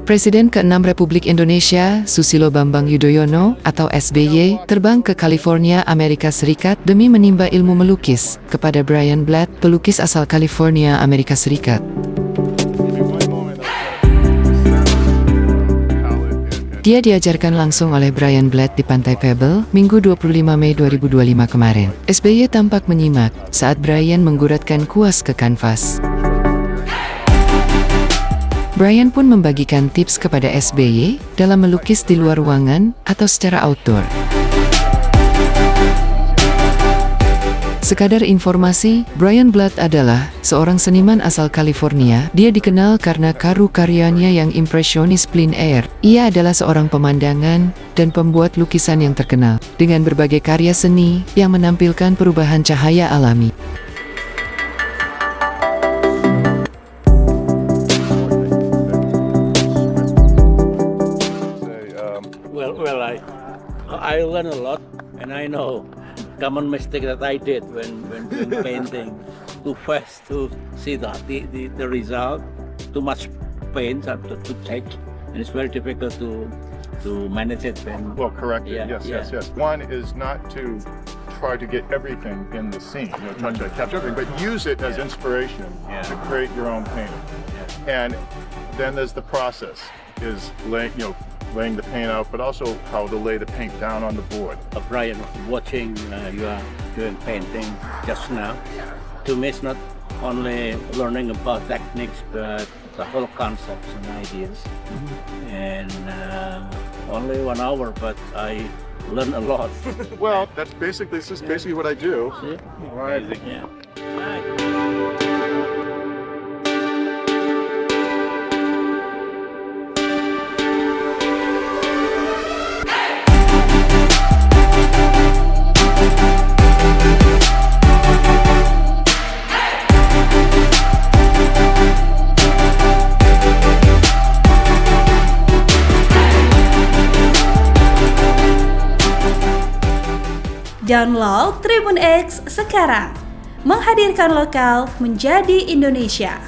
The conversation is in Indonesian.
Presiden ke-6 Republik Indonesia, Susilo Bambang Yudhoyono atau SBY, terbang ke California, Amerika Serikat demi menimba ilmu melukis kepada Brian Blatt, pelukis asal California, Amerika Serikat. Dia diajarkan langsung oleh Brian Blatt di Pantai Pebble, Minggu 25 Mei 2025 kemarin. SBY tampak menyimak saat Brian mengguratkan kuas ke kanvas. Brian pun membagikan tips kepada SBY dalam melukis di luar ruangan atau secara outdoor. Sekadar informasi, Brian Blatt adalah seorang seniman asal California. Dia dikenal karena karya-karyanya yang impresionis plein air. Ia adalah seorang pemandangan dan pembuat lukisan yang terkenal, dengan berbagai karya seni yang menampilkan perubahan cahaya alami. Well, I learn a lot, and I know common mistake that I did when doing painting. Too fast to see the result. Too much paint to take, and it's very difficult to manage it. Well, correct. Yeah, Yes. One is not to try to get everything in the scene, try to capture everything, but use it as inspiration to create your own painting. And then there's the process, is laying the paint out, but also how to lay the paint down on the board. Brian, watching you are doing painting just now, to me it's not only learning about techniques, but the whole concepts and ideas. And only 1 hour, but I learn a lot. Well, this is basically what I do. See? Right. Yeah. Download Tribun X sekarang, menghadirkan lokal menjadi Indonesia.